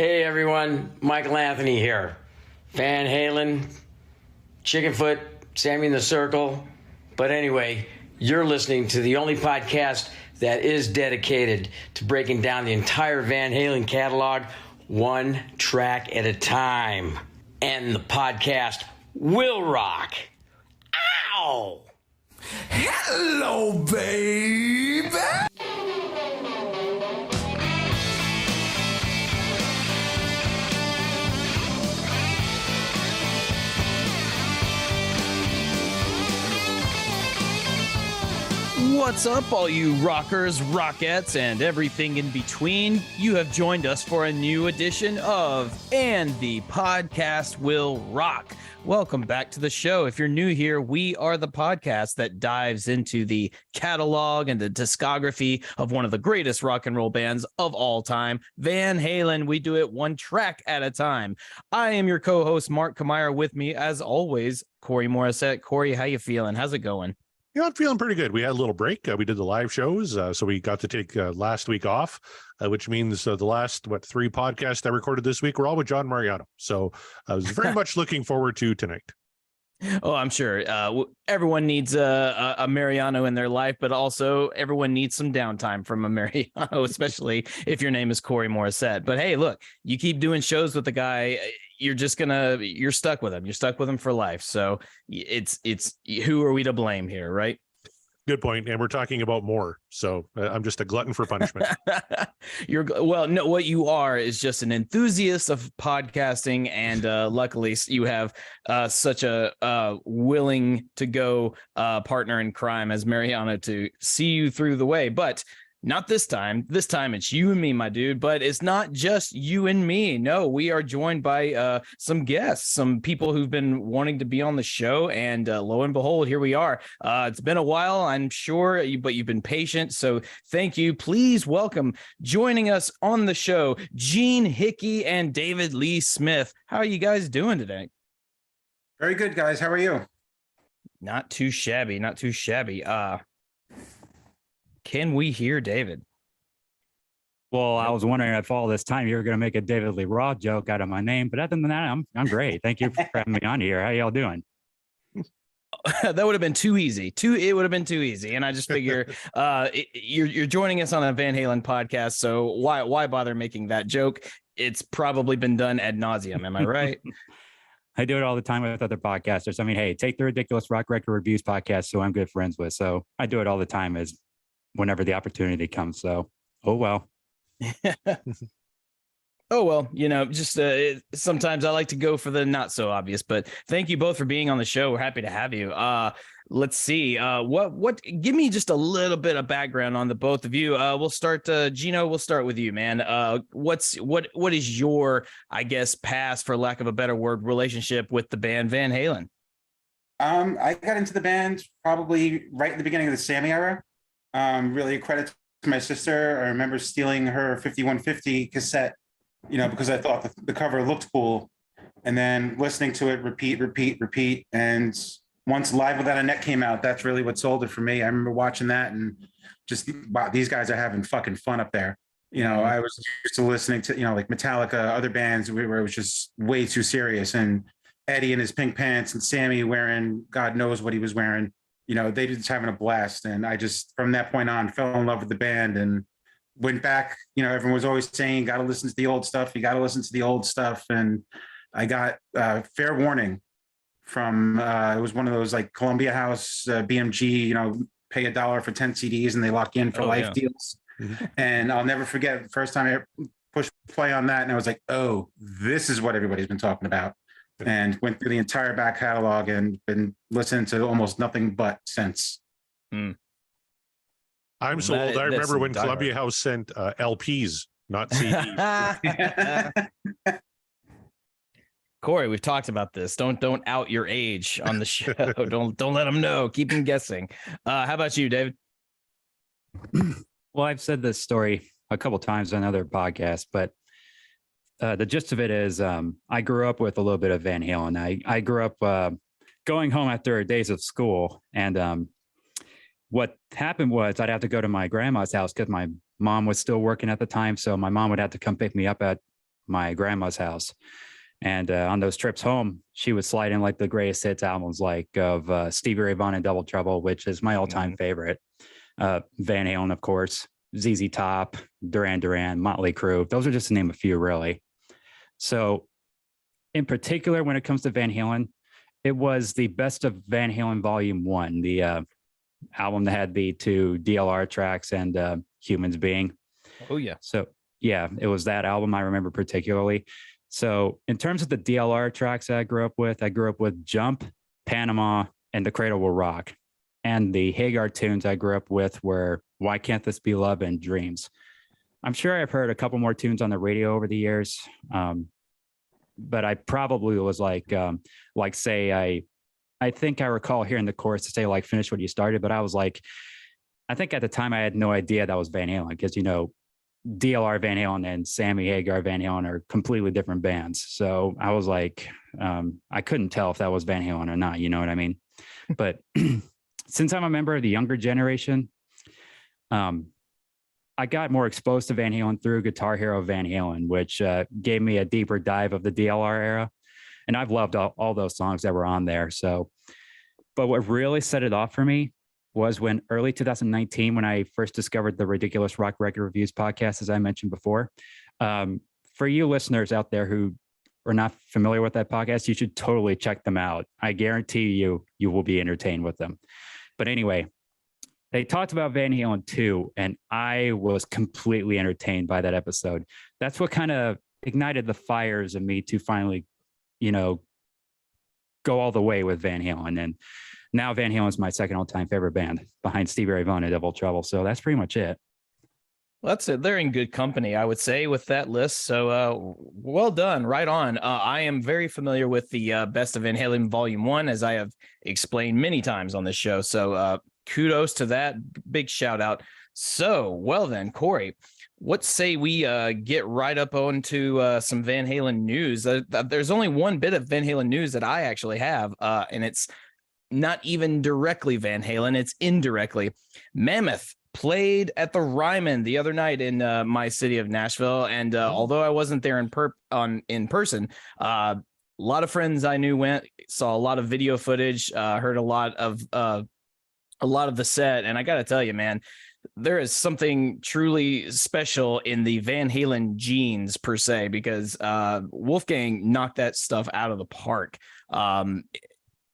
Hey everyone, Michael Anthony here. Van Halen, Chickenfoot, Sammy in the Circle. But anyway, you're listening to the only podcast that is dedicated to breaking down the entire Van Halen catalog one track at a time. And the podcast will rock. Ow! Hello, baby! What's up, all you rockers, rockettes, and everything in between? You have joined us for a new edition of And the Podcast Will Rock. Welcome back to the show. If you're new here, we are the podcast that dives into the catalog and the discography of one of the greatest rock and roll bands of all time, Van Halen. We do it one track at a time. I am your co-host, Mark Kamira. With me, as always, Corey Morissette. Corey, how you feeling? How's it going? Yeah, I'm feeling pretty good. We had a little break. We did the live shows, so we got to take last week off, which means the last, three podcasts I recorded this week were all with John Mariano. So I was very much looking forward to tonight. Oh, I'm sure everyone needs a Mariano in their life, but also everyone needs some downtime from a Mariano, especially if your name is Corey Morissette. But hey, look, you keep doing shows with the guy, you're stuck with him. You're stuck with him for life. So it's who are we to blame here, right? Good point. And we're talking about more. So I'm just a glutton for punishment. What you are is just an enthusiast of podcasting. And luckily you have such a willing to go partner in crime as Mariano to see you through the way. But not this time. This time it's you and me, my dude. But it's not just you and me. No, we are joined by some guests, some people who've been wanting to be on the show. And lo and behold, here we are. It's been a while, I'm sure, but you've been patient. So thank you. Please welcome, joining us on the show, Gene Hickey and David Lee Smith. How are you guys doing today? Very good, guys. How are you? Not too shabby. Not too shabby. Can we hear David? Well, I was wondering if all this time you were going to make a David Lee Roth joke out of my name, but other than that, I'm great. Thank you for having me on here. How y'all doing? That would have been too easy. It would have been too easy. And I just figure you're joining us on a Van Halen podcast, so why bother making that joke? It's probably been done ad nauseum. Am I right? I do it all the time with other podcasters. I mean, hey, take the Ridiculous Rock Record Reviews podcast, who I'm good friends with. So I do it all the time as whenever the opportunity comes. So, oh, well. Oh, well, just sometimes I like to go for the not so obvious, but thank you both for being on the show. We're happy to have you. Let's see. Give me just a little bit of background on the both of you. We'll start, Gino, we'll start with you, man. What is your, I guess, past, for lack of a better word, relationship with the band Van Halen? I got into the band probably right at the beginning of the Sammy era. Really a credit to my sister. I remember stealing her 5150 cassette, because I thought the cover looked cool, and then listening to it repeat. And once Live Without a Net came out, that's really what sold it for me. I remember watching that and just, wow, these guys are having fucking fun up there. I was used to listening to, like Metallica, other bands where it was just way too serious, and Eddie in his pink pants and Sammy wearing God knows what he was wearing. They just having a blast. And I just, from that point on, fell in love with the band and went back. Everyone was always saying, got to listen to the old stuff. You got to listen to the old stuff. And I got Fair Warning from, it was one of those like Columbia House, BMG, pay $1 for 10 CDs and they lock you in for life deals. Mm-hmm. And I'll never forget the first time I pushed play on that. And I was like, oh, this is what everybody's been talking about. And went through the entire back catalog and been listening to almost nothing but since. I'm so old. I remember when Columbia House sent LPs, not CDs. Corey, we've talked about this. Don't out your age on the show. don't let them know. Keep them guessing. How about you, David? Well, I've said this story a couple times on other podcasts, but the gist of it is I grew up with a little bit of Van Halen. I grew up going home after days of school. And what happened was I'd have to go to my grandma's house because my mom was still working at the time. So my mom would have to come pick me up at my grandma's house. And on those trips home, she would slide in like the greatest hits albums, like of Stevie Ray Vaughan and Double Trouble, which is my all-time favorite. Van Halen, of course, ZZ Top, Duran Duran, Motley Crue. Those are just to name a few, really. So in particular, when it comes to Van Halen, it was the Best of Van Halen Volume 1, the album that had the 2 DLR tracks and Humans Being. Oh, yeah. So, yeah, it was that album I remember particularly. So in terms of the DLR tracks that I grew up with Jump, Panama, and The Cradle Will Rock. And the Hagar tunes I grew up with were Why Can't This Be Love and Dreams. I'm sure I've heard a couple more tunes on the radio over the years. But I probably was like say, I think I recall hearing the chorus to say like, finish what you started. But I was like, I think at the time I had no idea that was Van Halen because, you know, DLR Van Halen and Sammy Hagar Van Halen are completely different bands. So I was like, I couldn't tell if that was Van Halen or not. You know what I mean? But since I'm a member of the younger generation, I got more exposed to Van Halen through Guitar Hero Van Halen, which gave me a deeper dive of the DLR era. And I've loved all those songs that were on there. So, but what really set it off for me was when early 2019, when I first discovered the Ridiculous Rock Record Reviews podcast, as I mentioned before. For you listeners out there who are not familiar with that podcast, you should totally check them out. I guarantee you will be entertained with them. But anyway, they talked about Van Halen 2, and I was completely entertained by that episode. That's what kind of ignited the fires in me to finally, you know, go all the way with Van Halen. And now Van Halen is my second all-time favorite band behind Stevie Ray Vaughan and Double Trouble. So that's pretty much it. Well, that's it. They're in good company, I would say, with that list. So well done. Right on. I am very familiar with the Best of Van Halen Volume 1, as I have explained many times on this show. So kudos to that. Big shout out. So, well then, Corey, what say we get right up onto some Van Halen news? There's only one bit of Van Halen news that I actually have, and it's not even directly Van Halen. It's indirectly. Mammoth played at the Ryman the other night in my city of Nashville, and although I wasn't there in person, a lot of friends I knew went, saw a lot of video footage, heard a lot of the set, and I got to tell you, man, there is something truly special in the Van Halen genes per se, because Wolfgang knocked that stuff out of the park.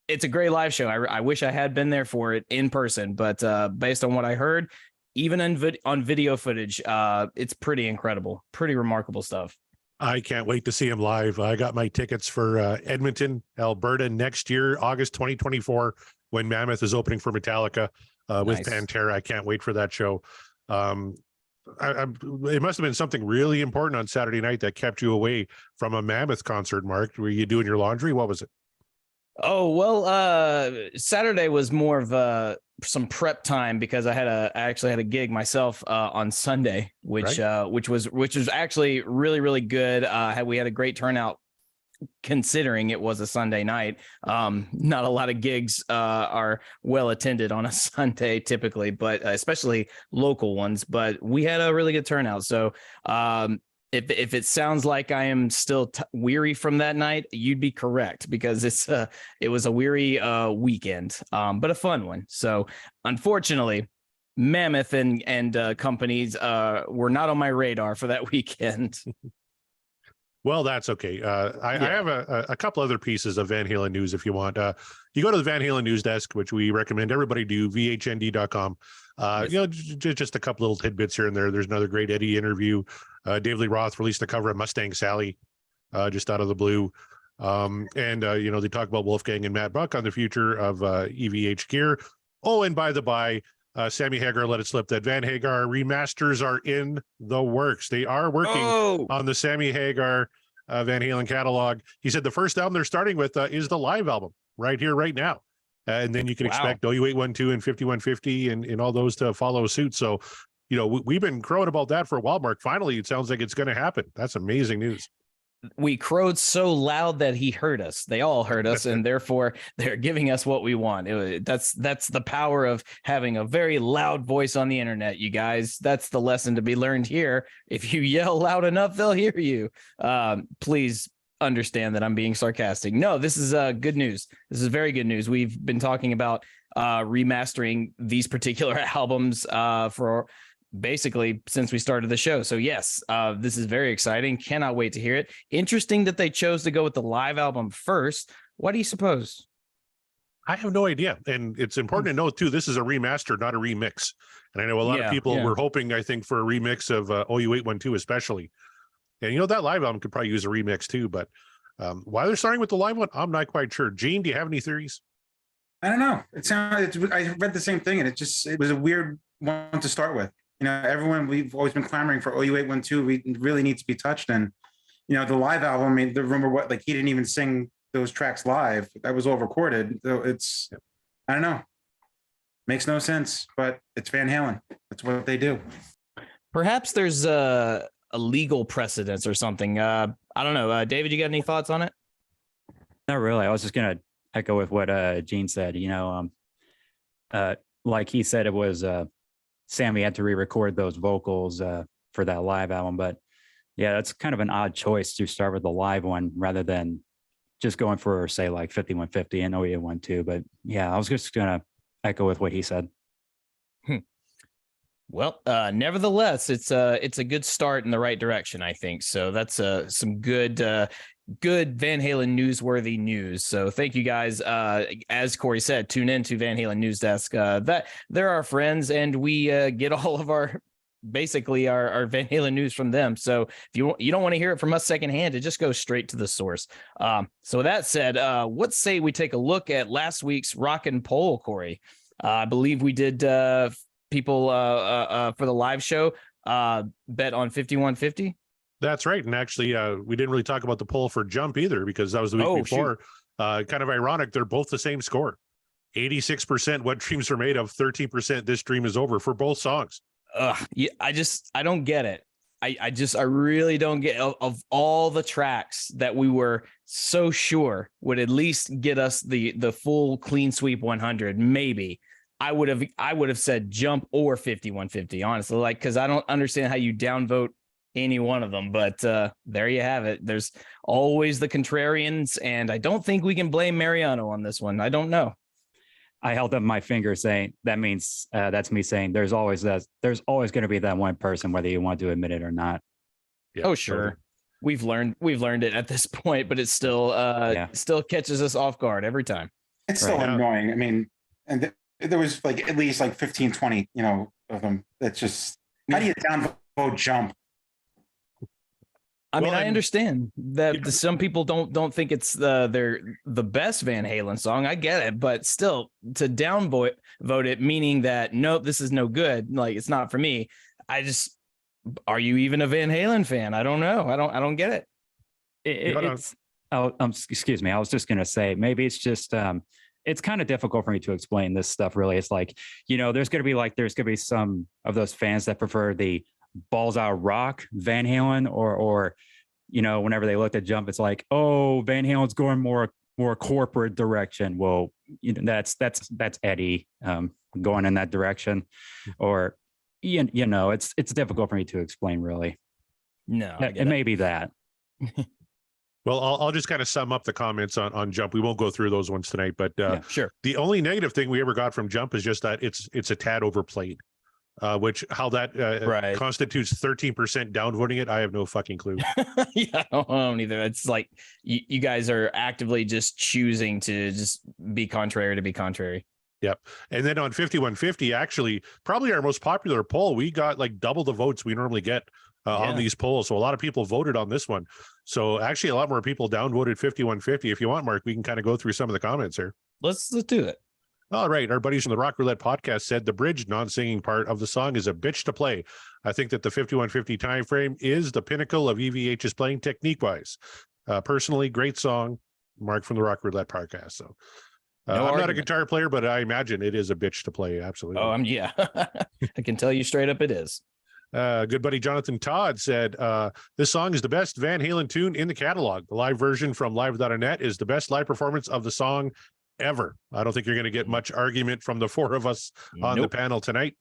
It's a great live show. I wish I had been there for it in person, but based on what I heard, even on video footage, it's pretty incredible, pretty remarkable stuff. I can't wait to see him live. I got my tickets for Edmonton, Alberta next year, August 2024, when Mammoth is opening for Metallica with Pantera. I can't wait for that show. It must have been something really important on Saturday night that kept you away from a Mammoth concert, Mark. Were you doing your laundry? What was it? Oh, well, Saturday was more of some prep time because I actually had a gig myself on Sunday, which was actually really, really good. We had a great turnout considering it was a Sunday night. Not a lot of gigs are well attended on a Sunday typically, but especially local ones, but we had a really good turnout. So, if it sounds like I am still weary from that night, you'd be correct, because it was a weary weekend, but a fun one. So unfortunately, Mammoth and companies were not on my radar for that weekend. Well, that's okay. I have a couple other pieces of Van Halen news if you want. You go to the Van Halen news desk, which we recommend everybody do, vhnd.com. You know, just a couple little tidbits here and there. There's another great Eddie interview. David Lee Roth released a cover of Mustang Sally just out of the blue. You know, they talk about Wolfgang and Matt Buck on the future of EVH gear. Oh, and by the by, Sammy Hagar let it slip that Van Hagar remasters are in the works. They are working on the Sammy Hagar Van Halen catalog. He said the first album they're starting with is the live album right here, right now. And then you can expect OU812 and 5150 and all those to follow suit. So, you know, we've been crowing about that for a while, Mark. Finally, it sounds like it's going to happen. That's amazing news. we crowed so loud that he heard us. They all heard us, and therefore they're giving us what we want. That's the power of having a very loud voice on the internet, you guys. That's the lesson to be learned here. If you yell loud enough, they'll hear you. Please understand that I'm being sarcastic. No, this is good news. This is very good news. We've been talking about remastering these particular albums for basically since we started the show. So yes, this is very exciting. Cannot wait to hear it. Interesting that they chose to go with the live album first. What do you suppose? I have no idea. And it's important to note too, this is a remaster, not a remix. And I know a lot of people were hoping, I think, for a remix of OU812 especially. And you know, that live album could probably use a remix too, but why they're starting with the live one, I'm not quite sure. Gene, do you have any theories? I don't know. I read the same thing, and it was a weird one to start with. You know, everyone, we've always been clamoring for OU812. We really need to be touched. And, you know, the live album, I mean, the rumor, he didn't even sing those tracks live. That was all recorded. So I don't know. Makes no sense, but it's Van Halen. That's what they do. Perhaps there's a legal precedence or something. I don't know. David, you got any thoughts on it? Not really. I was just going to echo with what Gene said. You know, like he said, it was Sammy had to re-record those vocals for that live album. But yeah, that's kind of an odd choice to start with the live one rather than just going for, say, like 5150 and OU812. But yeah, I was just going to echo with what he said. Well, nevertheless, it's a good start in the right direction, I think. So that's some good Van Halen newsworthy news. So thank you guys. As Corey said, tune in to Van Halen News Desk. That they're our friends, and we get all of our basically our Van Halen news from them. So if you don't want to hear it from us secondhand, it just goes straight to the source. So with that said, let's say we take a look at last week's Rock and Poll, Corey. I believe we did people for the live show bet on 5150. That's right. And actually, we didn't really talk about the poll for Jump either, because that was the week before. Kind of ironic. They're both the same score. 86% what dreams are made of, 13% this dream is over for both songs. Yeah, I don't get it. I really don't get of all the tracks that we were so sure would at least get us the full clean sweep 100. Maybe I would have said Jump or 5150, honestly, because I don't understand how you downvote any one of them. But there you have it. There's always the contrarians, and I don't think we can blame Mariano on this one. I don't know. I held up my finger saying that means that's me saying there's always going to be that one person, whether you want to admit it or not. Yeah, oh, sure. We've learned it at this point, but it still still catches us off guard every time. It's still annoying. I mean, and there was at least 15, 20, of them. That's just, how do you downvote Jump? I mean, I understand that some people don't think it's the best Van Halen song. I get it, but still, to downvote it, meaning that nope, this is no good. It's not for me. Are you even a Van Halen fan? I don't know. I don't get it. Excuse me. I was just gonna say maybe it's just it's kind of difficult for me to explain this stuff. Really, it's there's gonna be some of those fans that prefer the balls out rock Van Halen or whenever they looked at Jump, it's like, oh, Van Halen's going more corporate direction. Well, that's Eddie going in that direction, or it's difficult for me to explain, really. No, it may be that. Well, I'll just kind of sum up the comments on Jump. We won't go through those ones tonight, but sure. The only negative thing we ever got from Jump is just that it's a tad overplayed. Which how that constitutes 13% downvoting it, I have no fucking clue. Yeah, I don't either. It's like you guys are actively just choosing to just be contrary to be contrary. Yep. And then on 5150, actually, probably our most popular poll, we got double the votes we normally get on these polls. So a lot of people voted on this one. So actually, a lot more people downvoted 5150. If you want, Mark, we can kind of go through some of the comments here. Let's do it. All right. Our buddies from the Rock Roulette podcast said the bridge non-singing part of the song is a bitch to play. I think that the 5150 time frame is the pinnacle of EVH's playing technique wise. Personally, great song. Mark from the Rock Roulette podcast. So I'm not a guitar player, but I imagine it is a bitch to play. Absolutely. Oh, yeah. I can tell you straight up it is. Good buddy Jonathan Todd said, this song is the best Van Halen tune in the catalog. The live version from Live Without a Net is the best live performance of the song ever. I don't think you're going to get much argument from the four of us on the panel tonight.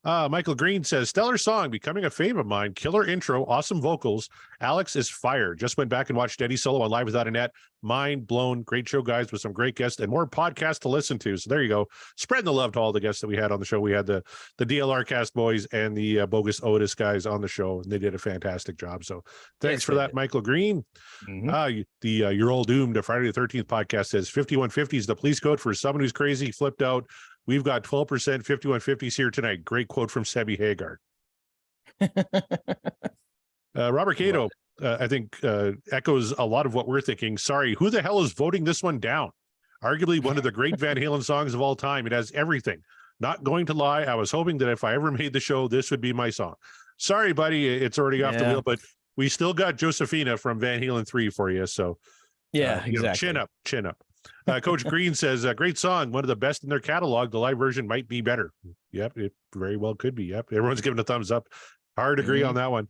Michael Green says, stellar song, becoming a fave of mine. Killer intro, awesome vocals. Alex is fire. Just went back and watched Eddie solo on Live Without a Net. Mind blown. Great show, guys, with some great guests and more podcasts to listen to. So there you go. Spreading the love to all the guests that we had on the show. We had the DLR cast boys and the Bogus Otis guys on the show, and they did a fantastic job. So thanks for that, Michael Green. Your Old Doomed, the Friday the 13th podcast says 5150 is the police code for someone who's crazy, flipped out. We've got 12% 5150s here tonight. Great quote from Sebi Hagar. Robert Cato, I think, echoes a lot of what we're thinking. Sorry, who the hell is voting this one down? Arguably one of the great Van Halen songs of all time. It has everything. Not going to lie, I was hoping that if I ever made the show, this would be my song. Sorry, buddy, it's already off the wheel, but we still got Josephina from Van Halen 3 for you. So, exactly. Chin up. Coach Green says, great song, one of the best in their catalog. The live version might be better. Yep, it very well could be. Yep, everyone's giving a thumbs up. Hard agree on that one.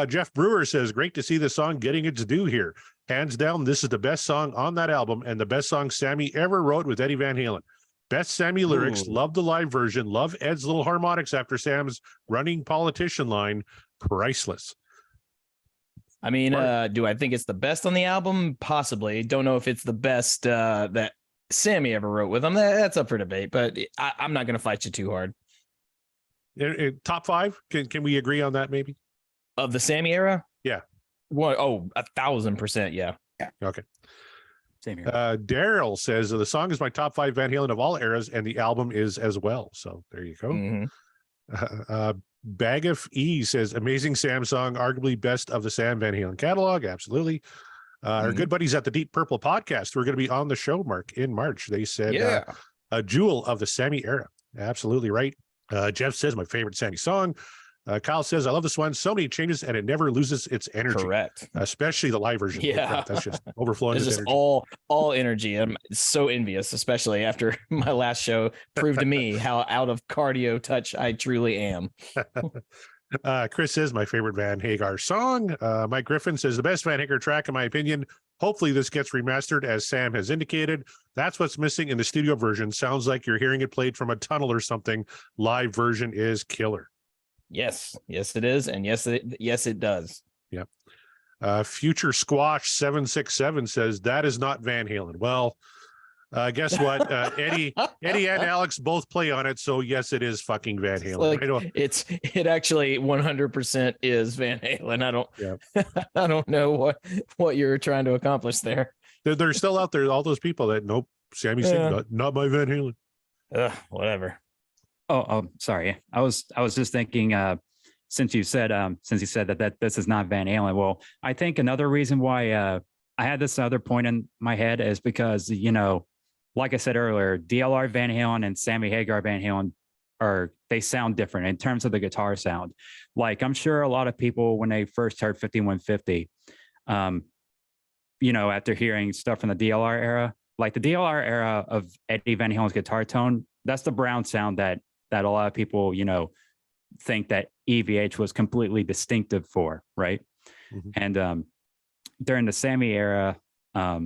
Jeff Brewer says, great to see the song getting its due here. Hands down, this is the best song on that album and the best song Sammy ever wrote with Eddie Van Halen. Best Sammy lyrics. Love the live version. Love Ed's little harmonics after Sam's running politician line. Priceless. I mean, do I think it's the best on the album? Possibly. Don't know if it's the best that Sammy ever wrote with him. That's up for debate, but I'm not going to fight you too hard. Top five? Can we agree on that maybe? Of the Sammy era? Yeah. What? Oh, 1,000%. Yeah. Okay. Same here. Daryl says, the song is my top 5 Van Halen of all eras, and the album is as well. So there you go. Bag of E says, amazing Sam song, arguably best of the Sam Van Halen catalog. Absolutely. Our good buddies at the Deep Purple podcast, we're going to be on the show, Mark, in March. They said a jewel of the Sammy era. Absolutely right. Jeff says, my favorite Sammy song. Kyle says, I love this one. So many changes and it never loses its energy. Correct. Especially the live version. Yeah. That's just overflowing. It's just energy. all energy. I'm so envious, especially after my last show proved to me how out of cardio touch I truly am. Chris says, my favorite Van Hagar song. Mike Griffin says, the best Van Hagar track, in my opinion. Hopefully this gets remastered, as Sam has indicated. That's what's missing in the studio version. Sounds like you're hearing it played from a tunnel or something. Live version is killer. Yes, it is, and yes, it does. Yep. Future Squash 767 says that is not Van Halen. Well, guess what? Eddie and Alex both play on it, so yes, it is fucking Van Halen. Like, it actually 100% is Van Halen. I don't know what you're trying to accomplish there. They're still out there. All those people that nope, Sammy sing not my Van Halen. Whatever. Oh, sorry. I was just thinking, since you said that this is not Van Halen. Well, I think another reason why I had this other point in my head is because, like I said earlier, DLR Van Halen and Sammy Hagar Van Halen they sound different in terms of the guitar sound. Like, I'm sure a lot of people, when they first heard 5150, after hearing stuff from the DLR era, like the DLR era of Eddie Van Halen's guitar tone, that's the brown sound that a lot of people, think that EVH was completely distinctive for, right? And during the Sammy era, a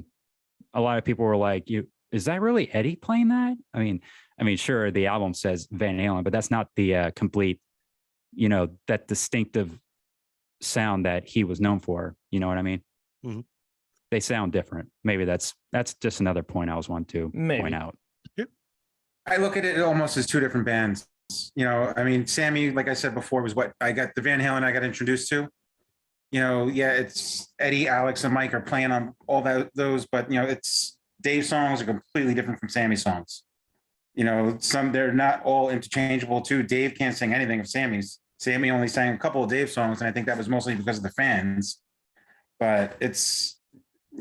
lot of people were like, is that really Eddie playing that? I mean, sure, the album says Van Halen, but that's not the complete, that distinctive sound that he was known for. You know what I mean? They sound different. Maybe that's just another point I was wanting to point out. I look at it almost as two different bands. Sammy, like I said before, was what I got, the Van Halen I got introduced to. It's Eddie, Alex, and Mike are playing on all those, but it's Dave's songs are completely different from Sammy's songs. They're not all interchangeable too. Dave can't sing anything of Sammy's. Sammy only sang a couple of Dave's songs, and I think that was mostly because of the fans. But it's,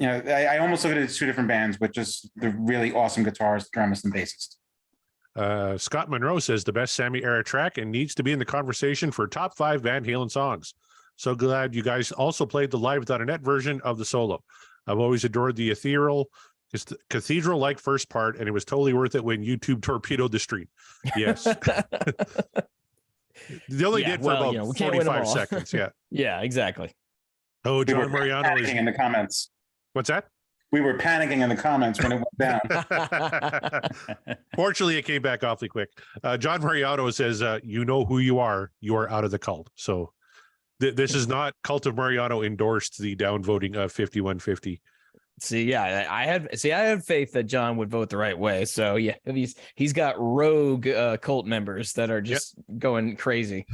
I almost look at it as two different bands with just the really awesome guitarist, drummist, and bassist. Scott Monroe says the best Sammy era track and needs to be in the conversation for top 5 Van Halen songs. So glad you guys also played the Live Without a Net version of the solo. I've always adored the ethereal, cathedral-like first part, and it was totally worth it when YouTube torpedoed the street. Yes. They only Yeah, did for well, about you know, we can't win 'em 45 all. seconds. Yeah. Yeah, exactly. Oh, We were John Mariano is. panicking in the comments. What's that? We were panicking in the comments when it went down. Fortunately, it came back awfully quick. John Mariano says, "You know who you are. You are out of the cult." So this is not Cult of Mariano endorsed the downvoting of 5150. See, yeah, I had faith that John would vote the right way. So yeah, he's got rogue cult members that are just going crazy.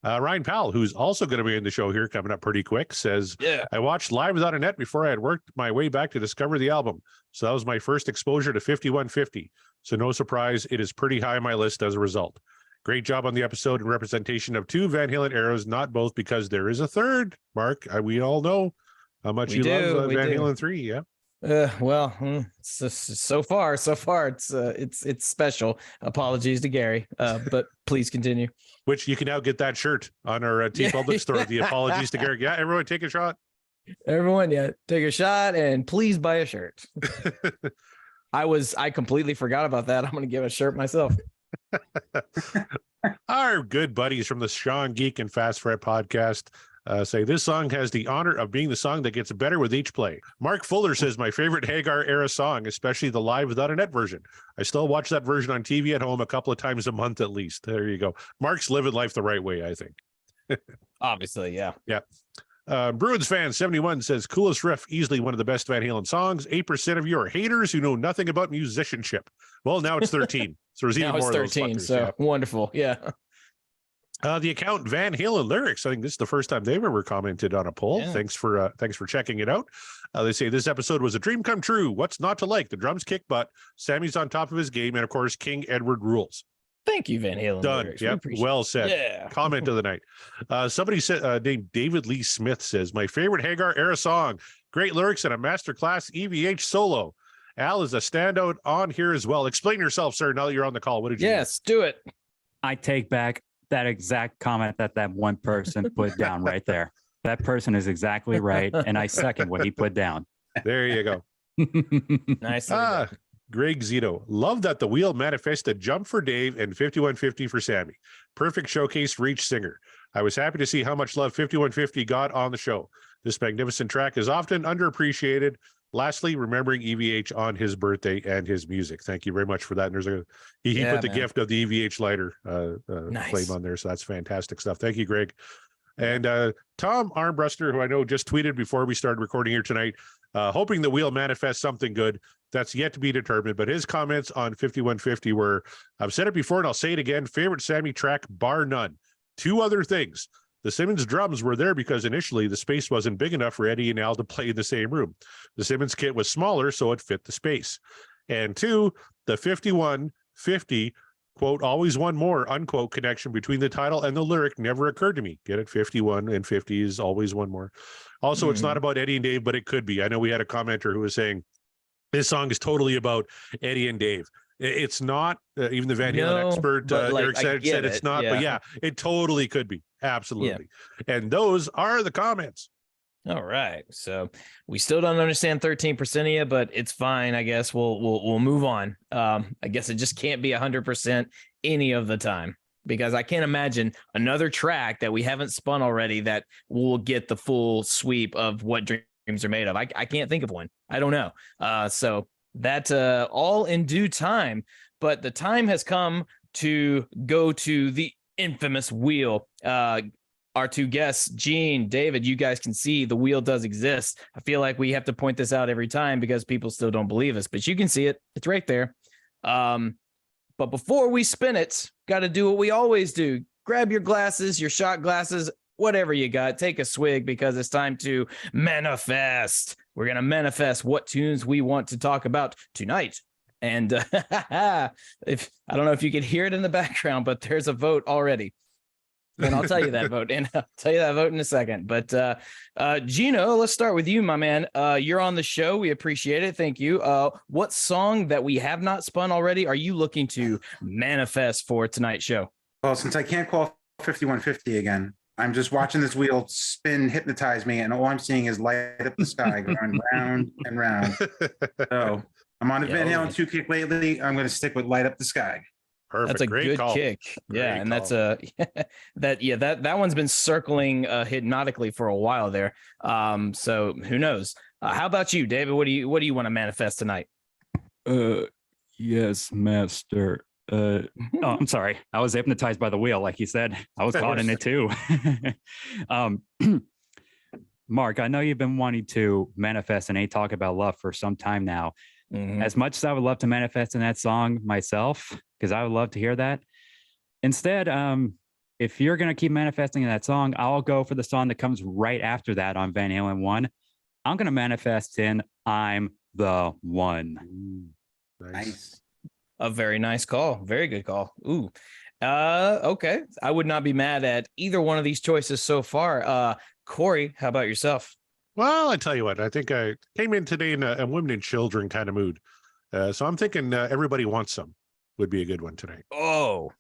Ryan Powell, who's also going to be in the show here coming up pretty quick, says, Yeah. I watched Live Without a Net before I had worked my way back to discover the album. So that was my first exposure to 5150. So no surprise, it is pretty high on my list as a result. Great job on the episode and representation of two Van Halen eras, not both, because there is a third. Mark, we all know how much We you do, love we Van do. Halen 3. Yeah. So far it's special. Apologies to Gary, but please continue. Which you can now get that shirt on our T Public store. The apologies to Gary. Yeah, everyone take a shot. Everyone, yeah, take a shot and please buy a shirt. I completely forgot about that. I'm going to give a shirt myself. Our good buddies from the Sean Geek and Fast Fret podcast say this song has the honor of being the song that gets better with each play. Mark Fuller says my favorite Hagar era song, especially the Live Without a Net version. I still watch that version on TV at home a couple of times a month at least. There you go. Mark's living life the right way, I think. Obviously, yeah. Yeah. Bruins fan 71 says coolest riff, easily one of the best Van Halen songs. 8% of you are haters who know nothing about musicianship. Well, now it's 13. So there's even Now it's more 13. of those fuckers, So yeah. wonderful. Yeah. The account Van Halen lyrics. I think this is the first time they've ever commented on a poll. Yeah. Thanks for checking it out. They say this episode was a dream come true. What's not to like? The drums kick butt. Sammy's on top of his game, and of course, King Edward rules. Thank you, Van Halen. Done. lyrics. We Yep. appreciate Well it. said. Yeah. Comment of the night. Somebody said named David Lee Smith says my favorite Hagar era song. Great lyrics and a masterclass EVH solo. Al is a standout on here as well. Explain yourself, sir. Now that you're on the call, what did you? Yes, do it. I take back that exact comment that one person put down right there. That person is exactly right, and I second what he put down. do? There you go. Nice. Greg Zito. Love that the wheel manifested jump for Dave and 5150 for Sammy. Perfect showcase for each singer. I was happy to see how much love 5150 got on the show. This magnificent track is often underappreciated. Lastly, remembering EVH on his birthday and his music. Thank you very much for that. And there's he Yeah, put the man. gift of the EVH lighter Nice. flame on there. So that's fantastic stuff. Thank you, Greg. And Tom Armbruster, who I know just tweeted before we started recording here tonight, hoping that we'll manifest something good. That's yet to be determined. But his comments on 5150 were, I've said it before and I'll say it again, favorite Sammy track, bar none. Two other things. The Simmons drums were there because initially the space wasn't big enough for Eddie and Al to play in the same room. The Simmons kit was smaller, so it fit the space. And two, the 5150, quote, always one more, unquote, connection between the title and the lyric never occurred to me. Get it? 51 and 50 is always one more. Also, It's not about Eddie and Dave, but it could be. I know we had a commenter who was saying this song is totally about Eddie and Dave. It's not. Even the Van Halen expert, Eric said it's not. Yeah. But yeah, it totally could be. Absolutely. Yeah. And those are the comments. All right. So we still don't understand 13% of you, but it's fine. I guess we'll move on. I guess it just can't be 100% any of the time, because I can't imagine another track that we haven't spun already that will get the full sweep of what dreams are made of. I can't think of one. I don't know. So that all in due time, but the time has come to go to the infamous wheel. Our two guests, Gene, David, you guys can see the wheel does exist. I feel like we have to point this out every time because people still don't believe us, but you can see it. It's right there. But before we spin it, got to do what we always do. Grab your glasses, your shot glasses, whatever you got. Take a swig because it's time to manifest. We're going to manifest what tunes we want to talk about tonight. And if I don't know if you can hear it in the background, but there's a vote already. And I'll tell you that vote, and I'll tell you that vote in a second. But Gino, let's start with you, my man. You're on the show. We appreciate it. Thank you. What song that we have not spun already are you looking to manifest for tonight's show? Well, since I can't call 5150 again, I'm just watching this wheel spin, hypnotize me, and all I'm seeing is light up the sky going round and round. So I'm on a Van Halen 2 kick lately. I'm going to stick with light up the sky. Perfect. That's a Great good call. kick. Yeah, Great and call. that's a that one's been circling hypnotically for a while there. So who knows? How about you, David? What do you want to manifest tonight? Yes, master. Oh, I'm sorry. I was hypnotized by the wheel, like you said. I was caught in it too. um, Mark, I know you've been wanting to manifest and talk about love for some time now. Mhm. As much as I would love to manifest in that song myself, because I would love to hear that. Instead, if you're going to keep manifesting in that song, I'll go for the song that comes right after that on Van Halen 1. I'm going to manifest in I'm the One. Nice. A very nice call. Very good call. Ooh. Okay. I would not be mad at either one of these choices so far. Corey, how about yourself? Well, I tell you what, I think I came in today in a women and children kind of mood. So I'm thinking Everybody Wants Some would be a good one tonight. Oh,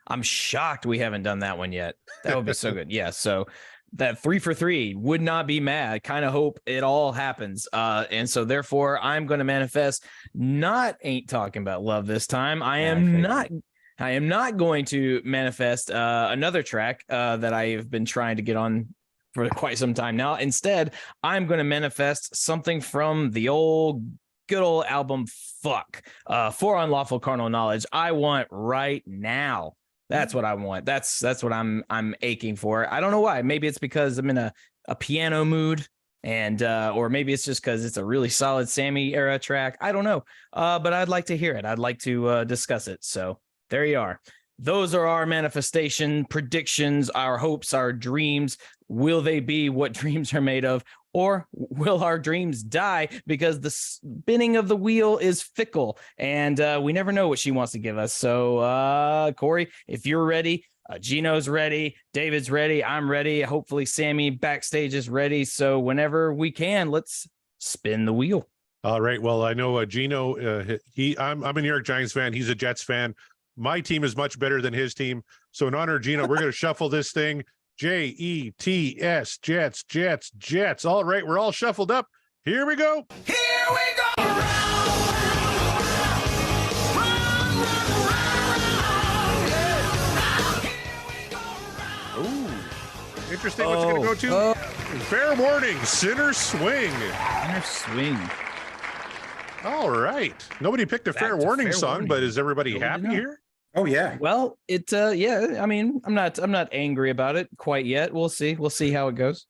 I'm shocked we haven't done that one yet. That would be so good. Yeah. So that 3 for 3 would not be mad. Kind of hope it all happens. And so therefore I'm going to manifest not Ain't Talking About Love this time. I am not going to manifest another track that I have been trying to get on for quite some time now. Instead, I'm going to manifest something from the good old album Fuck, For Unlawful Carnal Knowledge. I want right now. That's what I want. That's what I'm aching for. I don't know why. Maybe it's because I'm in a piano mood, and or maybe it's just because it's a really solid Sammy era track. I don't know. But I'd like to hear it. I'd like to discuss it. So there you are. Those are our manifestation predictions, our hopes, our dreams. Will they be what dreams are made of? Or will our dreams die because the spinning of the wheel is fickle and we never know what she wants to give us? So, Corey, if you're ready, Gino's ready, David's ready, I'm ready. Hopefully, Sammy backstage is ready. So, whenever we can, let's spin the wheel. All right. Well, I know Gino. I'm a New York Giants fan. He's a Jets fan. My team is much better than his team. So, in honor of Gino, we're going to shuffle this thing. Jets, Jets, Jets, Jets. All right, we're all shuffled up. Here we go. Here we go. Ooh, interesting. What's it going to go to? Fair warning. Sinner swing. Inner swing. All right. Nobody picked a Back fair to warning Fair song, Warning. but is everybody Nobody happy know. here? Oh yeah. Well, yeah. I mean, I'm not angry about it quite yet. We'll see. We'll see how it goes.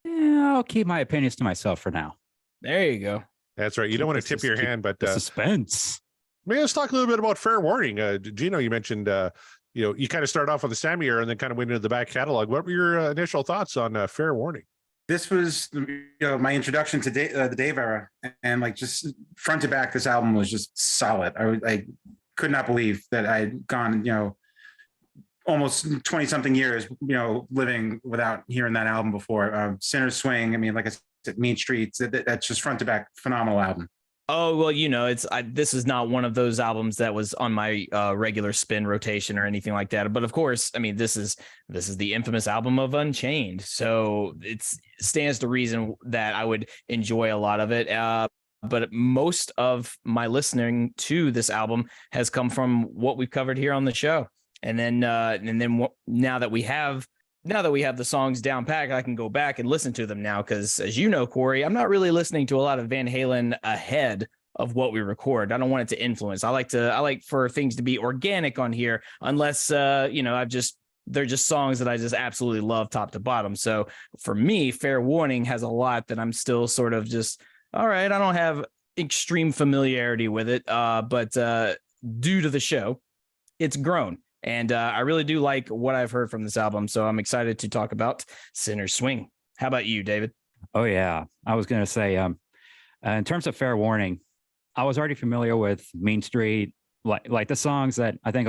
Yeah, I'll keep my opinions to myself for now. There you go. That's right. You don't want to tip your hand, but Suspense. maybe let's talk a little bit about fair warning. Gino, you mentioned you kind of started off with the Sammy era and then kind of went into the back catalog. What were your initial thoughts on fair warning? This was my introduction to the Dave era, and like just front to back, this album was just solid. I could not believe that I'd gone almost 20 something years living without hearing that album before. Sinner's Swing, I mean, like I said, Mean Streets, that's just front to back phenomenal album. Oh, well, this is not one of those albums that was on my regular spin rotation or anything like that. But of course, I mean, this is the infamous album of Unchained. So it stands to reason that I would enjoy a lot of it. But most of my listening to this album has come from what we've covered here on the show. And then now that we have the songs down pat, I can go back and listen to them now. Because as you know, Corey, I'm not really listening to a lot of Van Halen ahead of what we record. I don't want it to influence. I like for things to be organic on here, unless they're just songs that I just absolutely love top to bottom. So for me, Fair Warning has a lot that I'm still sort of just, all right, I don't have extreme familiarity with it, but due to the show, it's grown. And I really do like what I've heard from this album. So I'm excited to talk about Sinner's Swing. How about you, David? Oh, yeah. I was going to say, in terms of Fair Warning, I was already familiar with Mean Street, like the songs that I think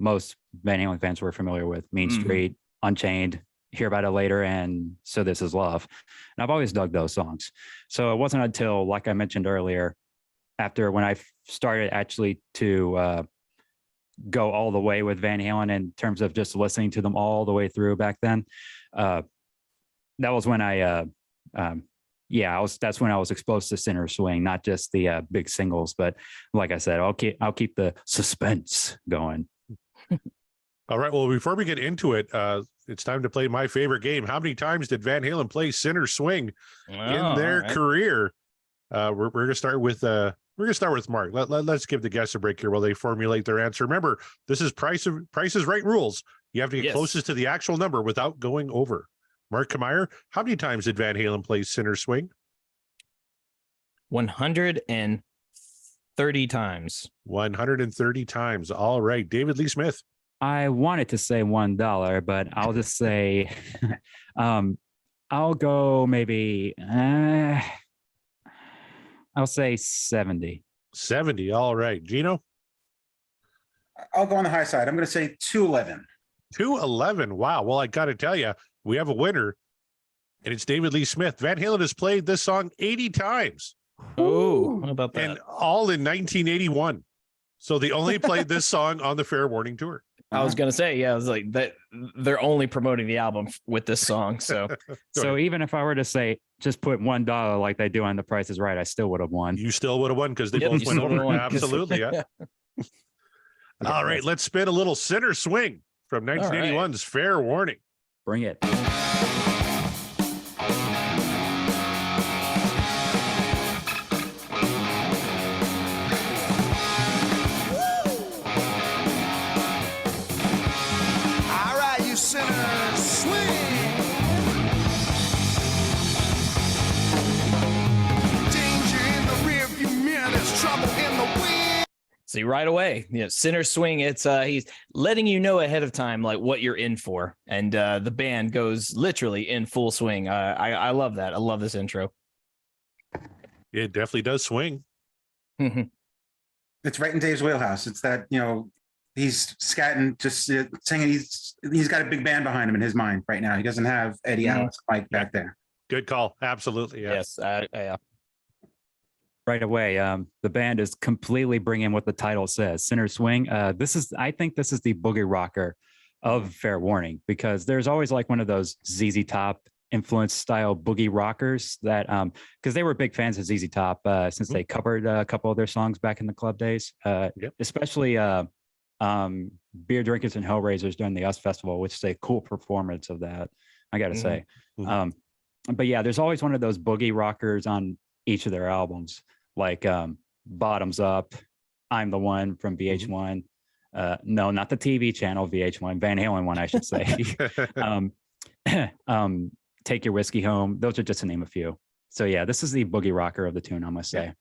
most Van Halen fans were familiar with. Mean Street, Unchained, Hear About It Later, and So This Is Love. And I've always dug those songs. So it wasn't until, like I mentioned earlier, after when I started actually to go all the way with Van Halen in terms of just listening to them all the way through back then. That was when I that's when I was exposed to Sinner Swing, not just the big singles. But like I said, I'll keep the suspense going. All right. Well, before we get into it, it's time to play my favorite game. How many times did Van Halen play Sinner Swing in their career? We're gonna start with Mark. Let's give the guests a break here while they formulate their answer. Remember, this is Price is Right rules. You have to get closest to the actual number without going over. Mark Kmeyer, how many times did Van Halen play Sinner Swing? 130 times. 130 times. All right. David Lee Smith. I wanted to say $1, but I'll just say, I'll go maybe, I'll say 70. 70. All right. Gino? I'll go on the high side. I'm going to say 211. 211. Wow. Well, I got to tell you, we have a winner, and it's David Lee Smith. Van Halen has played this song 80 times. Oh, how about that? And all in 1981. So they only played this song on the Fair Warning tour. I was gonna say, I was like that. They're only promoting the album with this song, so even if I were to say just put $1 like they do on The Price is Right, I still would have won. You still would have won because they both went over. Absolutely, yeah. All right, let's spin a little Sinner Swing from 1981's Fair Warning. Bring it. See right away, Sinner Swing. It's he's letting you know ahead of time like what you're in for, and the band goes literally in full swing. I love that. I love this intro. It definitely does swing. It's right in Dave's wheelhouse. It's that he's scatting, just singing. He's got a big band behind him in his mind right now. He doesn't have Eddie Alex Mike back there. Good call. Absolutely. Yeah. Yes. Yeah. Right away, the band is completely bringing what the title says, Sinner Swing. I think this is the boogie rocker of Fair Warning, because there's always like one of those ZZ Top influence style boogie rockers that, because they were big fans of ZZ Top since they covered a couple of their songs back in the club days, especially Beer Drinkers and Hellraisers during the US Festival, which is a cool performance of that, I got to say. But yeah, there's always one of those boogie rockers on each of their albums. Like Bottoms Up, I'm the One from VH1. No, not the TV channel VH1, Van Halen one, I should say. Take Your Whiskey Home. Those are just to name a few. So yeah, this is the boogie rocker of the tune, I must say.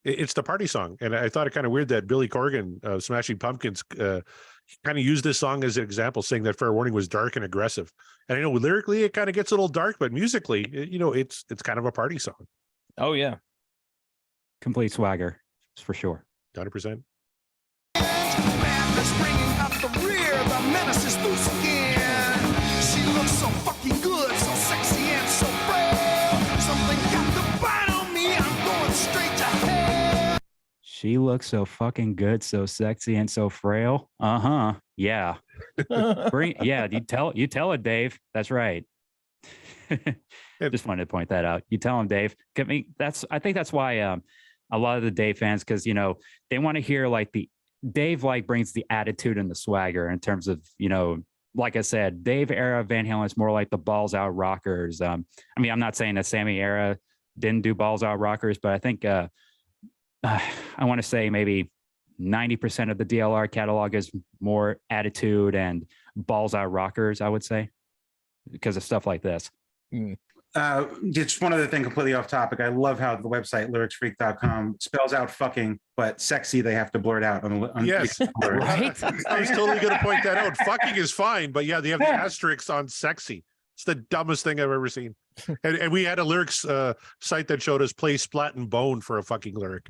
It's the party song. And I thought it kind of weird that Billy Corgan of Smashing Pumpkins kind of used this song as an example, saying that Fair Warning was dark and aggressive. And I know lyrically it kind of gets a little dark, but musically, it's kind of a party song. Oh, yeah. Complete swagger, for sure. 100%. Madness bringing up the rear, the menace is through skin. She looks so fucking good, so sexy and so frail. Something got the bite on me, I'm going straight to hell. She looks so fucking good, so sexy and so frail. Yeah. You tell it, Dave. That's right. Just wanted to point that out. You tell him, Dave. I think that's why a lot of the Dave fans, because they want to hear like Dave brings the attitude and the swagger in terms of like I said, Dave era Van Halen is more like the balls out rockers. I'm not saying that Sammy era didn't do balls out rockers, but I think I want to say maybe 90% of the DLR catalog is more attitude and balls out rockers, I would say, because of stuff like this. Just one other thing completely off topic. I love how the website lyricsfreak.com spells out fucking, but sexy they have to blur it out on yes, right. I was totally going to point that out. Fucking is fine, but yeah, they have the asterisks on sexy. It's the dumbest thing I've ever seen. And we had a lyrics site that showed us play Splat and Bone for a fucking lyric.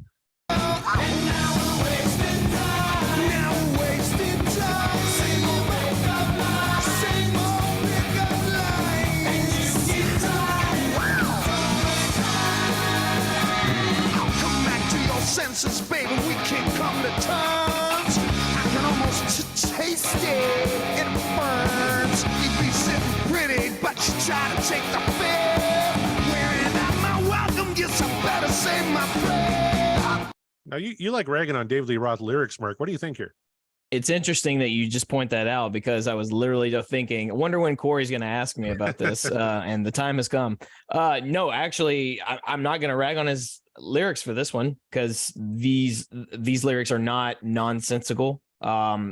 Senses, baby, we can't come to terms. I can almost taste it. It burns. You be sitting pretty, but you try to take the bait. Wearing out my wealth Now you like ragging on David Lee Roth lyrics, Mark. What do you think here? It's interesting that you just point that out because I was literally just thinking, I wonder when Corey's going to ask me about this, and the time has come. No, actually, I'm not going to rag on his lyrics for this one because these lyrics are not nonsensical.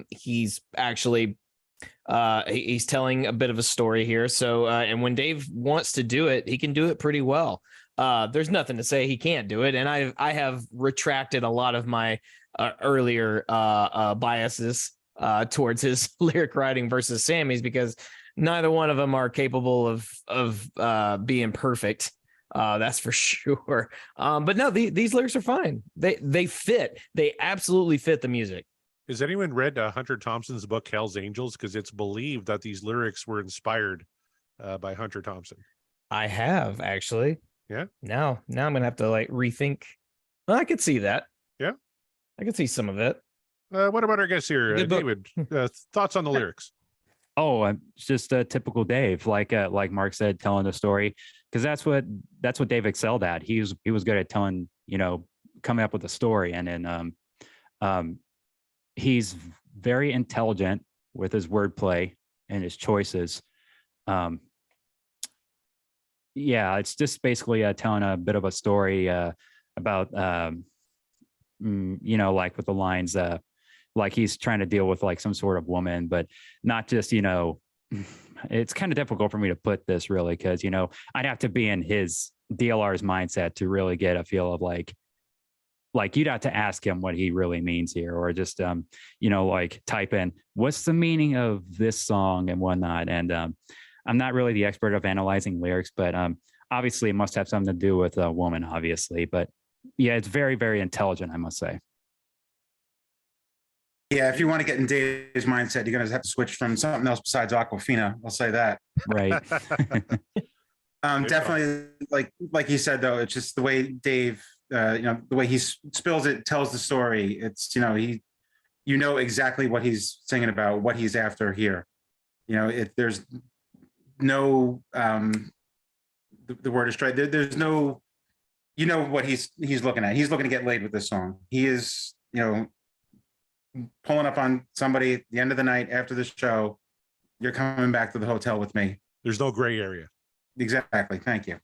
He's actually he's telling a bit of a story here. So, and when Dave wants to do it, he can do it pretty well. There's nothing to say he can't do it, and I have retracted a lot of my earlier biases towards his lyric writing versus Sammy's because neither one of them are capable of being perfect. That's for sure. But no, these lyrics are fine. They fit. They absolutely fit the music. Has anyone read Hunter Thompson's book Hell's Angels? Because it's believed that these lyrics were inspired by Hunter Thompson. I have actually. Yeah. Now I'm gonna have to like rethink. Well, I could see that. Yeah. I could see some of it. What about our guest here, David? Thoughts on the lyrics? Oh, it's just a typical Dave, like Mark said, telling the story, because that's what Dave excelled at. He was good at telling, coming up with a story, and then he's very intelligent with his wordplay and his choices. Yeah, it's just basically telling a bit of a story about like with the lines like he's trying to deal with like some sort of woman, but not just it's kind of difficult for me to put this really because I'd have to be in his DLR's mindset to really get a feel of like you'd have to ask him what he really means here, or just like type in what's the meaning of this song and whatnot. And I'm not really the expert of analyzing lyrics, but obviously it must have something to do with a woman, obviously. But yeah, it's very, very intelligent, I must say. Yeah, if you want to get in Dave's mindset, you're going to have to switch from something else besides Aquafina. I'll say that. Right. Definitely, like you said, though, it's just the way Dave, the way he spills it, tells the story. It's, he, exactly what he's singing about, what he's after here. There's no, the word is right. There's no, what he's looking at. He's looking to get laid with this song. He is, pulling up on somebody at the end of the night after the show. You're coming back to the hotel with me. There's no gray area. Exactly. Thank you.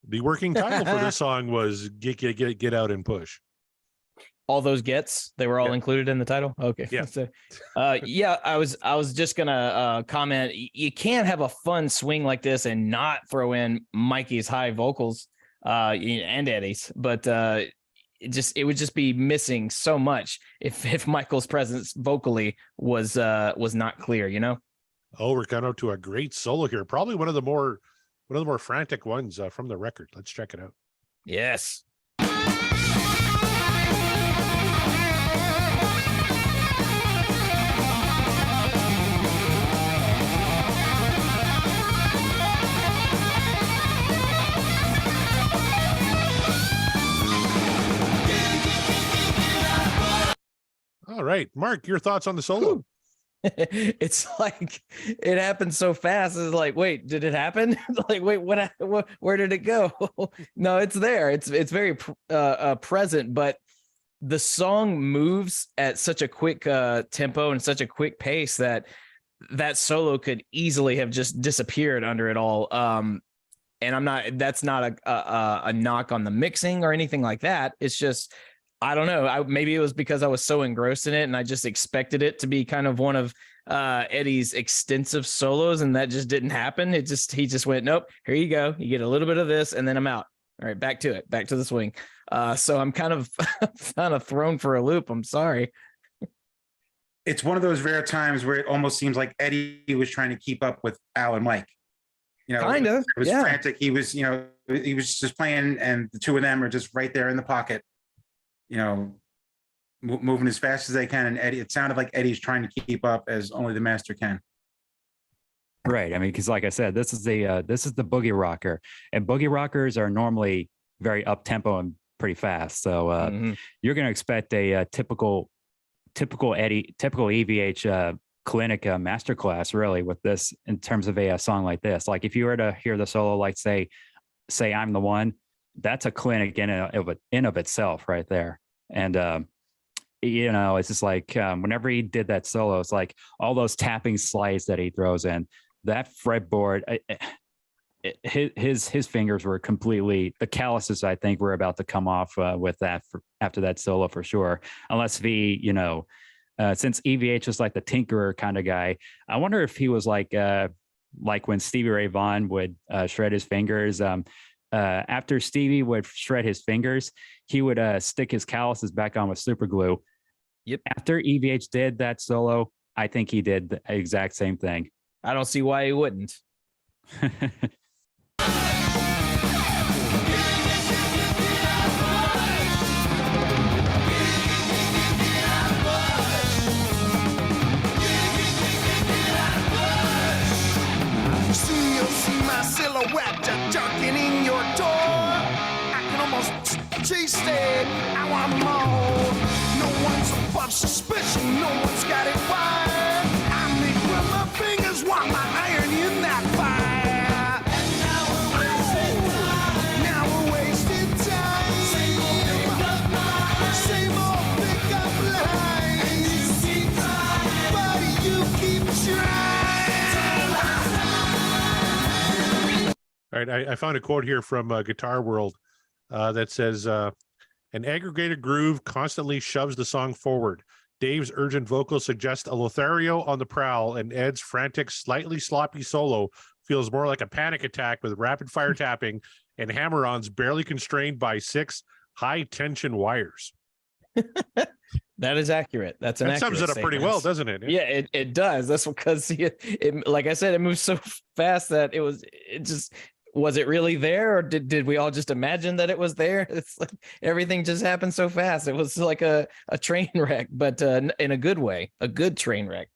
The working title for this song was "Get Out and Push." All those gets, they were all included in the title. Okay. Yeah. So, yeah, I was just gonna comment. You can't have a fun swing like this and not throw in Mikey's high vocals, and Eddie's, but it would just be missing so much if Michael's presence vocally was not clear. Oh, we're coming up to a great solo here. Probably one of the more frantic ones from the record. Let's check it out. Yes. All right, Mark, your thoughts on the solo? It's like it happened so fast. It's like, wait, did it happen? Like, wait, where did it go? No, it's there. It's very present, but the song moves at such a quick tempo and such a quick pace that solo could easily have just disappeared under it all. And that's not a knock on the mixing or anything like that. It's just, I don't know. Maybe it was because I was so engrossed in it and I just expected it to be kind of one of Eddie's extensive solos, and that just didn't happen. He just went, nope, here you go. You get a little bit of this and then I'm out. All right, back to the swing. So I'm kind of thrown for a loop. I'm sorry. It's one of those rare times where it almost seems like Eddie was trying to keep up with Al and Mike. Kind of. It was frantic. He was, he was just playing, and the two of them are just right there in the pocket, you know, moving as fast as they can. And Eddie, it sounded like Eddie's trying to keep up as only the master can. Right. I mean, because like I said, this is the boogie rocker, and boogie rockers are normally very up tempo and pretty fast. So you're going to expect a typical EVH clinic masterclass, really, with this in terms of a song like this. Like if you were to hear the solo, like say I'm the one, that's a clinic in of itself right there. And you know, it's just like whenever he did that solo, it's like all those tapping slides that he throws in, that fretboard, his fingers were completely, the calluses I think were about to come off with that after that solo for sure. Unless he, you know, since EVH was like the tinkerer kind of guy, I wonder if he was like when Stevie Ray Vaughan would shred his fingers. After Stevie would shred his fingers, he would stick his calluses back on with super glue. Yep. After EVH did that solo, I think he did the exact same thing. I don't see why he wouldn't. Soon you'll see my silhouette darkening your door. I can almost taste it. I want more. No one's above suspicion. No one's got it wired. I make with my fingers while my iron in that fire. And now we're wasting time. Same old pickup lines. But you keep trying. All right, I found a quote here from Guitar World that says, an aggregated groove constantly shoves the song forward. Dave's urgent vocals suggest a Lothario on the prowl, and Ed's frantic, slightly sloppy solo feels more like a panic attack with rapid fire tapping and hammer-ons barely constrained by 6 high-tension wires. That is accurate. That sums it up pretty well, doesn't it? Yeah, it does. That's because it, like I said, it moves so fast that was it really there, or did we all just imagine that it was there? It's like everything just happened so fast. It was like a train wreck, but in a good way, a good train wreck.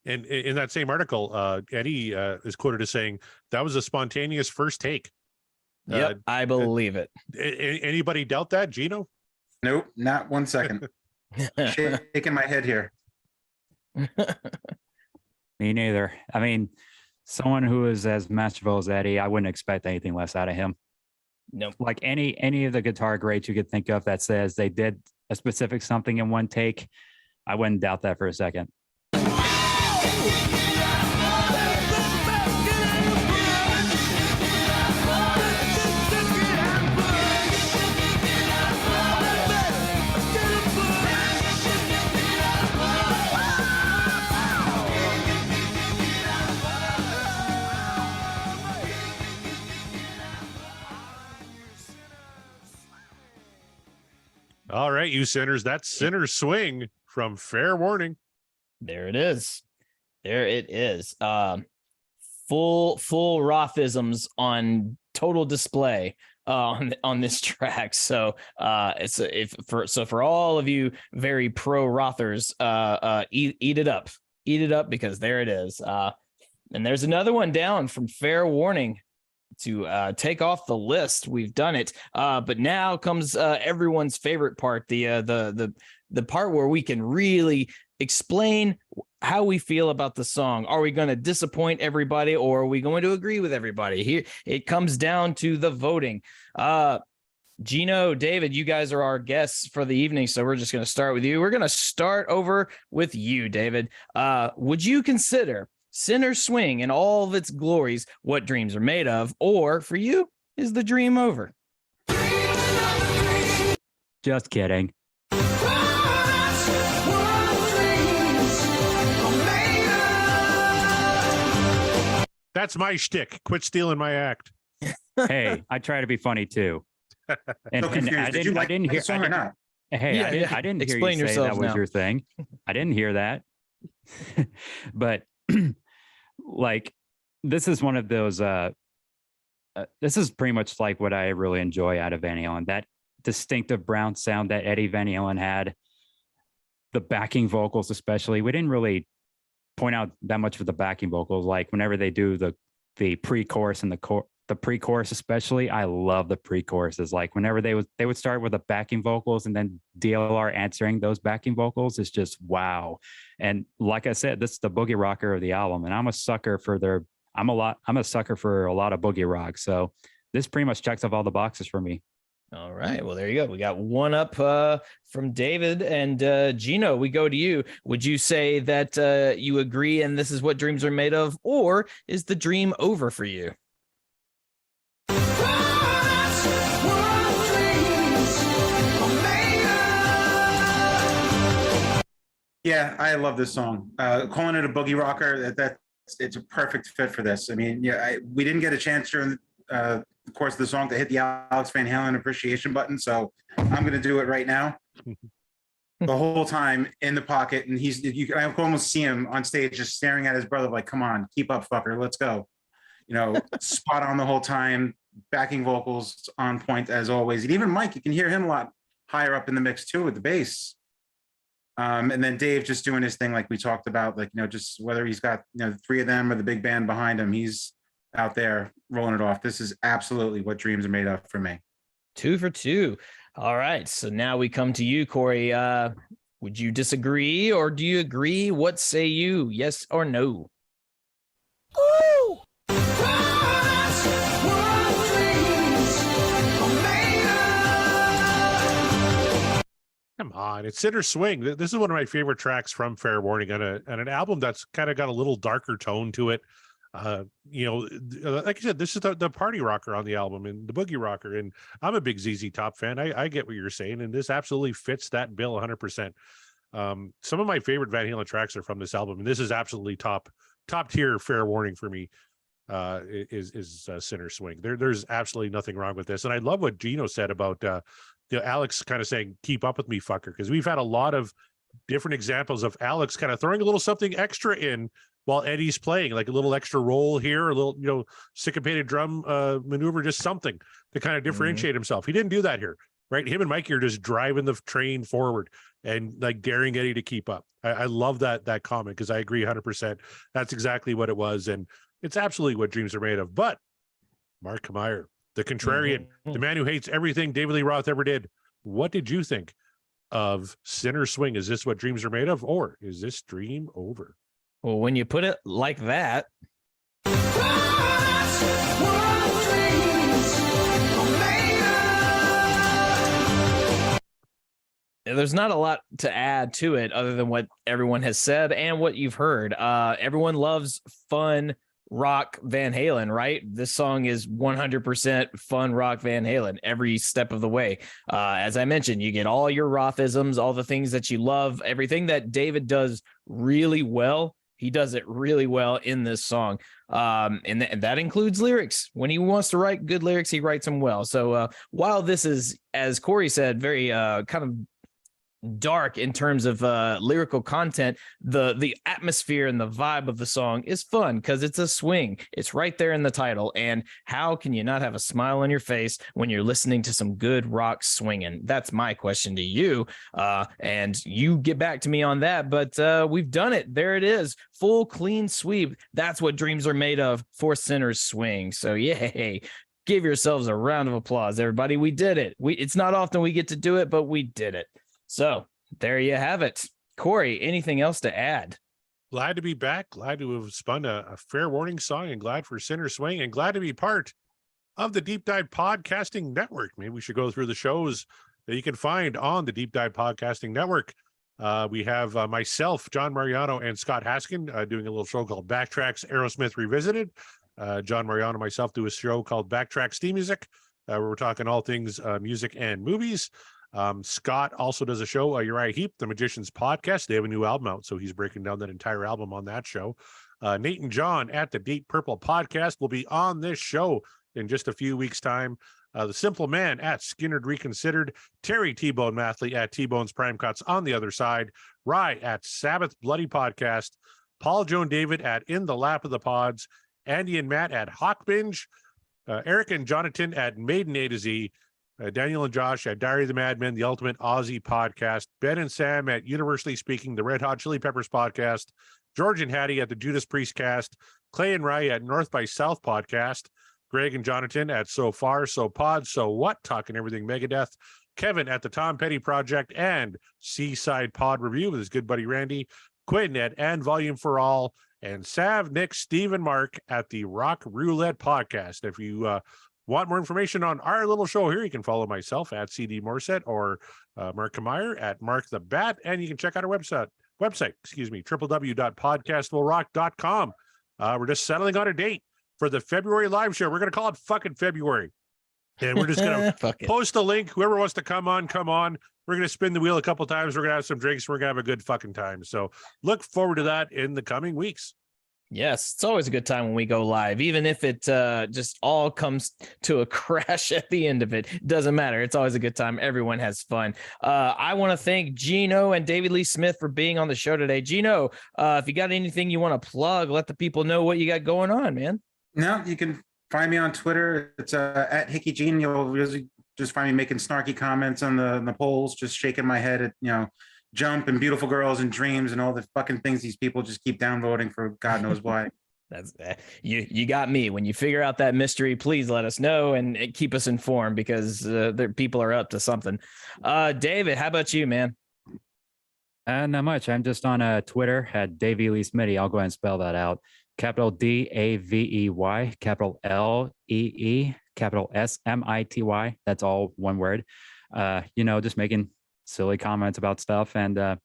And in that same article, Eddie is quoted as saying that was a spontaneous first take. Yep, I believe it. Anybody doubt that, Gino? Nope, not 1 second. Shaking my head here. Me neither. I mean, someone who is as masterful as Eddie, I wouldn't expect anything less out of him. No, like any of the guitar greats you could think of that says they did a specific something in one take, I wouldn't doubt that for a second. All right, you sinners, that's Sinner's Swing from Fair Warning. There it is. There it is. Full Rothisms on total display on this track. So for all of you very pro Rothers, eat it up. Eat it up, because there it is. And there's another one down from Fair Warning to take off the list. We've done it, but now comes everyone's favorite part, the part where we can really explain how we feel about the song. Are we going to disappoint everybody, or are we going to agree with everybody? Here it comes down to the voting. Gino, David, you guys are our guests for the evening, so we're just going to start with you. We're going to start over with you, David. Would you consider Sinner's Swing in all of its glories what dreams are made of, or for you, is the dream over? Just kidding. That's my shtick. Quit stealing my act. Hey, I try to be funny too. And, So confused. I Did you like didn't the hear. song or not? Hey, I didn't hear Explain you say that yourselves was now. your thing. I didn't hear that. But like, this is one of those This is pretty much like what I really enjoy out of Van Halen. That distinctive brown sound that Eddie Van Halen had, the backing vocals especially. We didn't really point out that much of the backing vocals. Like whenever they do the pre-chorus and the pre-chorus especially, I love the pre-choruses. Like whenever they would start with the backing vocals and then DLR answering those backing vocals, it's just wow. And like I said, this is the boogie rocker of the album, and I'm a sucker for a lot of boogie rock. So this pretty much checks off all the boxes for me. All right. Well, there you go. We got one up from David, and Gino, we go to you. Would you say that you agree and this is what dreams are made of, or is the dream over for you? Yeah, I love this song. Calling it a boogie rocker, it's a perfect fit for this. I mean, yeah, we didn't get a chance during the course of the song to hit the Alex Van Halen appreciation button, so I'm going to do it right now. The whole time in the pocket, and I can almost see him on stage just staring at his brother like, come on, keep up, fucker, let's go. Spot on the whole time, backing vocals on point as always. And even Mike, you can hear him a lot higher up in the mix too with the bass. And then Dave just doing his thing like we talked about, like, just whether he's got, the three of them or the big band behind him, he's out there rolling it off. This is absolutely what dreams are made of for me. 2 for 2. All right. So now we come to you, Corey. Would you disagree or do you agree? What say you? Yes or no? Ooh! Come on, it's Sinner Swing. This is one of my favorite tracks from Fair Warning, on an album that's kind of got a little darker tone to it. Like I said, this is the party rocker on the album and the boogie rocker. And I'm a big ZZ Top fan. I get what you're saying, and this absolutely fits that bill 100%. Some of my favorite Van Halen tracks are from this album, and this is absolutely top tier Fair Warning for me. Is Sinner Swing. There's absolutely nothing wrong with this, and I love what Gino said about Alex kind of saying, keep up with me, fucker. Because we've had a lot of different examples of Alex kind of throwing a little something extra in while Eddie's playing, like a little extra roll here, a little, syncopated drum maneuver, just something to kind of differentiate himself. He didn't do that here, right? Him and Mikey are just driving the train forward and like daring Eddie to keep up. I love that comment because I agree 100%. That's exactly what it was. And it's absolutely what dreams are made of. But Mark Meyer, the contrarian, the man who hates everything David Lee Roth ever did. What did you think of Sinner Swing? Is this what dreams are made of, or is this dream over? Well, when you put it like that, there's not a lot to add to it other than what everyone has said and what you've heard. Everyone loves fun rock Van Halen, right? This song is 100% fun rock Van Halen every step of the way. As I mentioned, you get all your Rothisms, all the things that you love, everything that David does really well. He does it really well in this song. And that includes lyrics. When he wants to write good lyrics, he writes them well. So while this is, as Corey said, very kind of dark in terms of lyrical content, the atmosphere and the vibe of the song is fun because it's a swing. It's right there in the title. And how can you not have a smile on your face when you're listening to some good rock swinging? That's my question to you. And you get back to me on that, but we've done it. There it is. Full clean sweep. That's what dreams are made of for Sinner's Swing. So yay. Give yourselves a round of applause, everybody. We did it. It's not often we get to do it, but we did it. So there you have it. Corey, anything else to add? Glad to be back. Glad to have spun a Fair Warning song, and glad for Sinner Swing, and glad to be part of the Deep Dive Podcasting Network. Maybe we should go through the shows that you can find on the Deep Dive Podcasting Network. We have myself, John Mariano, and Scott Haskin doing a little show called Backtracks Aerosmith Revisited. John Mariano and myself do a show called Backtracks Theme Music, where we're talking all things music and movies. Scott also does a show, Uriah Heep, the Magician's Podcast. They have a new album out, so he's breaking down that entire album on that show. Nate and John at the Deep Purple Podcast will be on this show in just a few weeks' time. The Simple Man at Skinnerd Reconsidered, Terry T-Bone Mathley at T-Bone's Prime Cuts on the Other Side, Rye at Sabbath Bloody Podcast, Paul Joan David at In the Lap of the Pods, Andy and Matt at Hawk Binge, Eric and Jonathan at Maiden A to Z, Daniel and Josh at Diary of the Madmen, the Ultimate Aussie Podcast, Ben and Sam at Universally Speaking, the Red Hot Chili Peppers Podcast, George and Hattie at the Judas Priest Cast, Clay and Rye at North by South Podcast, Greg and Jonathan at So Far, So Pod, So What, talking everything Megadeth, Kevin at the Tom Petty Project and Seaside Pod Review with his good buddy Randy, Quinn at And Volume for All, and Sav, Nick, Steve, and Mark at the Rock Roulette Podcast. If you want more information on our little show here, you can follow myself at CD Morset or Mark Kameyer at Mark the Bat, and you can check out our website, www.podcastwillrock.com. We're just settling on a date for the February live show. We're going to call it fucking February. And we're just going to post a link. Whoever wants to come on, come on. We're going to spin the wheel a couple times. We're going to have some drinks. We're going to have a good fucking time. So look forward to that in the coming weeks. Yes, it's always a good time when we go live, even if it just all comes to a crash at the end of it. Doesn't matter. It's always a good time. Everyone has fun. I want to thank Gino and David Lee Smith for being on the show today. Gino, if you got anything you want to plug, let the people know what you got going on, man. No, you can find me on Twitter. It's at Hickey Gene. You'll really just find me making snarky comments on the polls, just shaking my head at, Jump and Beautiful Girls and Dreams and all the fucking things these people just keep downvoting for God knows why. That's you got me. When you figure out that mystery, please let us know and keep us informed, because people are up to something. David, how about you, man? Not much. I'm just on Twitter at Davey Lee Smitty. I'll go ahead and spell that out. Capital DAVEY, capital LEE, capital SMITY. That's all one word. Just making silly comments about stuff. And I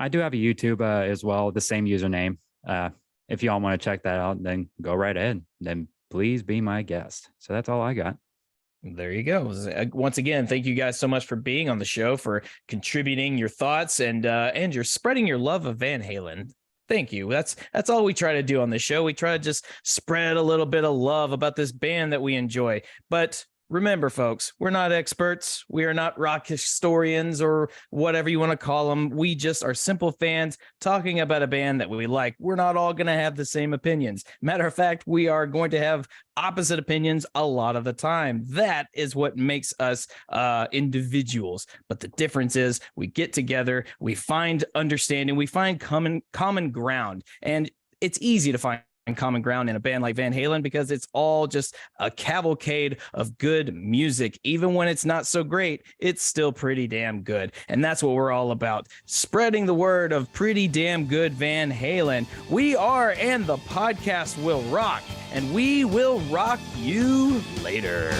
do have a YouTube as well, the same username. If y'all want to check that out, then go right ahead. Then please be my guest. So that's all I got. There you go. Once again, thank you guys so much for being on the show, for contributing your thoughts, and you're spreading your love of Van Halen. Thank you. That's all we try to do on the show. We try to just spread a little bit of love about this band that we enjoy. But remember, folks, we're not experts. We are not rock historians or whatever you want to call them. We just are simple fans talking about a band that we like. We're not all going to have the same opinions. Matter of fact, we are going to have opposite opinions a lot of the time. That is what makes us individuals. But the difference is we get together, we find understanding, we find common ground. And it's easy to find common ground in a band like Van Halen, because it's all just a cavalcade of good music. Even when it's not so great, it's still pretty damn good. And that's what we're all about, spreading the word of pretty damn good Van Halen. We are And the Podcast Will Rock, and we will rock you later.